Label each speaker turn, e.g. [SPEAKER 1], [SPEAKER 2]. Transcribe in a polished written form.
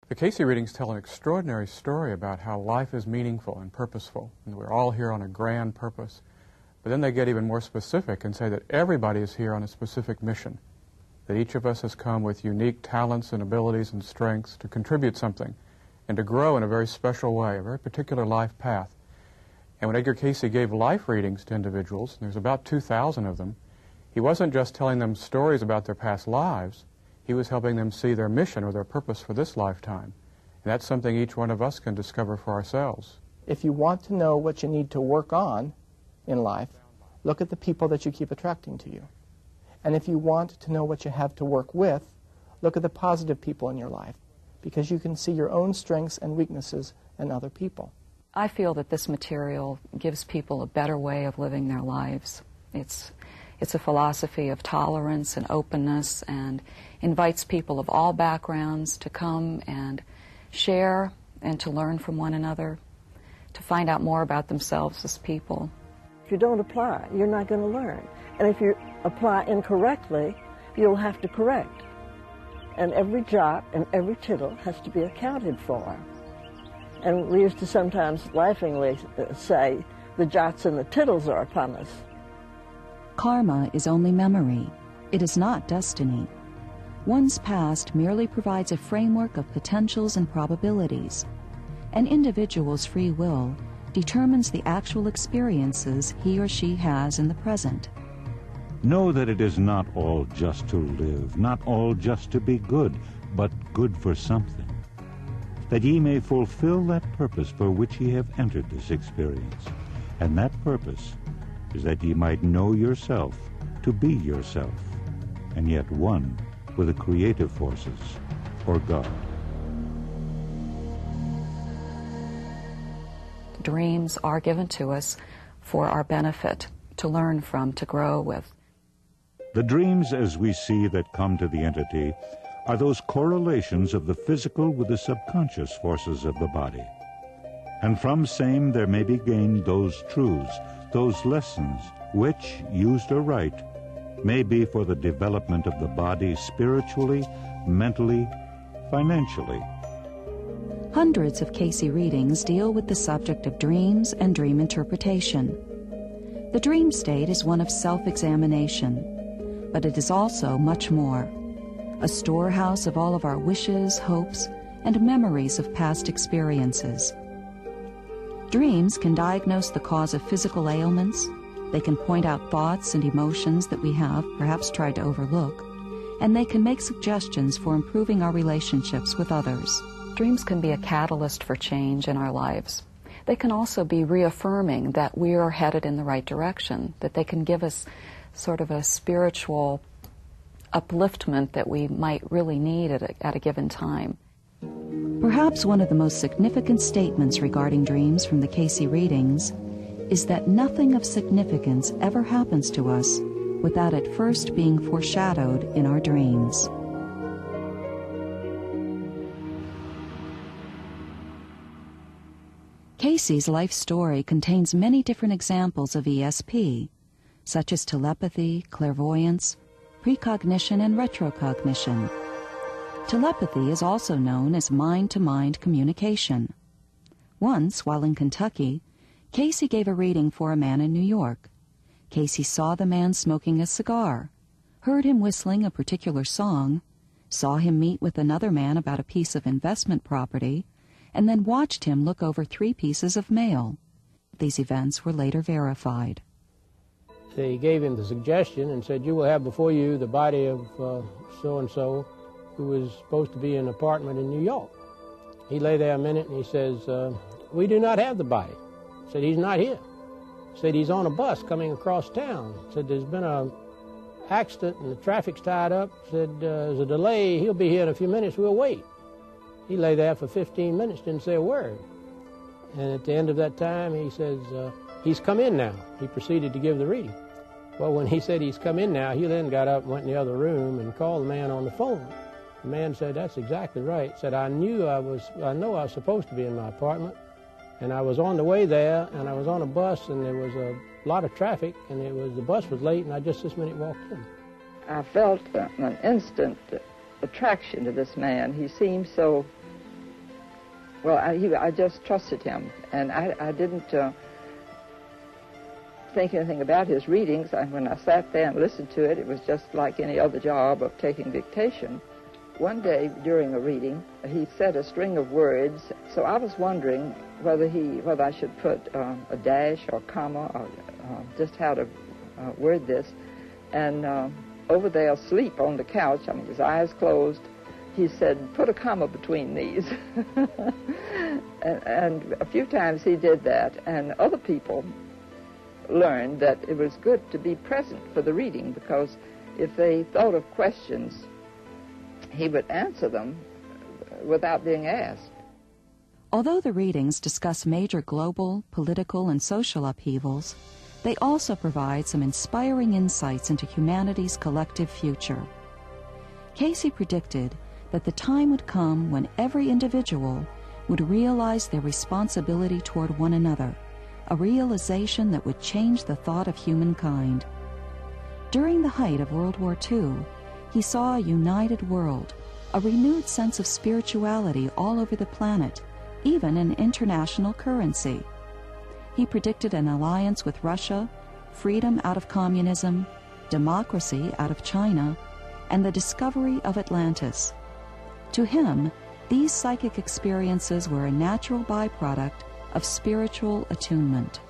[SPEAKER 1] The Cayce readings tell an extraordinary story about how life is meaningful and purposeful, and we're all here on a grand purpose. But then they get even more specific and say that everybody is here on a specific mission, that each of us has come with unique talents and abilities and strengths to contribute something and to grow in a very special way, a very particular life path. And when Edgar Cayce gave life readings to individuals, and there's about 2,000 of them, he wasn't just telling them stories about their past lives, he was helping them see their mission or their purpose for this lifetime. And that's something each one of us can discover for ourselves.
[SPEAKER 2] If you want to know what you need to work on in life, look at the people that you keep attracting to you. And if you want to know what you have to work with, look at the positive people in your life, because you can see your own strengths and weaknesses in other people.
[SPEAKER 3] I feel that this material gives people a better way of living their lives. It's a philosophy of tolerance and openness and invites people of all backgrounds to come and share and to learn from one another, to find out more about themselves as people.
[SPEAKER 4] If you don't apply, you're not going to learn. And if you apply incorrectly, you'll have to correct. And every jot and every tittle has to be accounted for. And we used to sometimes laughingly say, the jots and the tittles are upon us.
[SPEAKER 5] Karma is only memory. It is not destiny. One's past merely provides a framework of potentials and probabilities. An individual's free will determines the actual experiences he or she has in the present.
[SPEAKER 6] Know that it is not all just to live, not all just to be good, but good for something, that ye may fulfill that purpose for which ye have entered this experience. And that purpose is that ye might know yourself to be yourself, and yet one with the creative forces, or God.
[SPEAKER 3] Dreams are given to us for our benefit, to learn from, to grow with.
[SPEAKER 6] The dreams as we see that come to the entity are those correlations of the physical with the subconscious forces of the body. And from same there may be gained those truths, those lessons, which, used aright, may be for the development of the body spiritually, mentally, financially.
[SPEAKER 5] Hundreds of Cayce readings deal with the subject of dreams and dream interpretation. The dream state is one of self-examination, but it is also much more, a storehouse of all of our wishes, hopes, and memories of past experiences. Dreams can diagnose the cause of physical ailments, they can point out thoughts and emotions that we have perhaps tried to overlook, and they can make suggestions for improving our relationships with others.
[SPEAKER 3] Dreams can be a catalyst for change in our lives. They can also be reaffirming that we are headed in the right direction, that they can give us sort of a spiritual upliftment that we might really need at a given time.
[SPEAKER 5] Perhaps one of the most significant statements regarding dreams from the Cayce readings is that nothing of significance ever happens to us without it first being foreshadowed in our dreams. Cayce's life story contains many different examples of ESP, such as telepathy, clairvoyance, precognition, and retrocognition. Telepathy is also known as mind-to-mind communication. Once, while in Kentucky, Cayce gave a reading for a man in New York. Cayce saw the man smoking a cigar, heard him whistling a particular song, saw him meet with another man about a piece of investment property, and then watched him look over 3 pieces of mail. These events were later verified.
[SPEAKER 7] They gave him the suggestion and said, you will have before you the body of so-and-so who was supposed to be in an apartment in New York. He lay there a minute and he says, we do not have the body. Said, he's not here. Said, he's on a bus coming across town. Said, there's been an accident and the traffic's tied up. Said, there's a delay. He'll be here in a few minutes. We'll wait. He lay there for 15 minutes, didn't say a word. And at the end of that time, he says, he's come in now. He proceeded to give the reading. Well, when he said he's come in now, he then got up and went in the other room and called the man on the phone. The man said, that's exactly right. Said, I know I was supposed to be in my apartment, and I was on the way there, and I was on a bus, and there was a lot of traffic, and the bus was late, and I just this minute walked in.
[SPEAKER 4] I felt an instant attraction to this man. He seemed so
[SPEAKER 8] Well, I just trusted him, and I didn't think anything about his readings. When I sat there and listened to it, it was just like any other job of taking dictation. One day during a reading, he said a string of words, so I was wondering whether I should put a dash or comma or just how to word this. And over there asleep on the couch, I mean, his eyes closed, he said, put a comma between these. and a few times he did that, and other people learned that it was good to be present for the reading, because if they thought of questions, he would answer them without being asked.
[SPEAKER 5] Although the readings discuss major global, political, and social upheavals, they also provide some inspiring insights into humanity's collective future. Cayce predicted that the time would come when every individual would realize their responsibility toward one another, a realization that would change the thought of humankind. During the height of World War II, he saw a united world, a renewed sense of spirituality all over the planet, even in international currency. He predicted an alliance with Russia, freedom out of communism, democracy out of China, and the discovery of Atlantis. To him, these psychic experiences were a natural byproduct of spiritual attunement.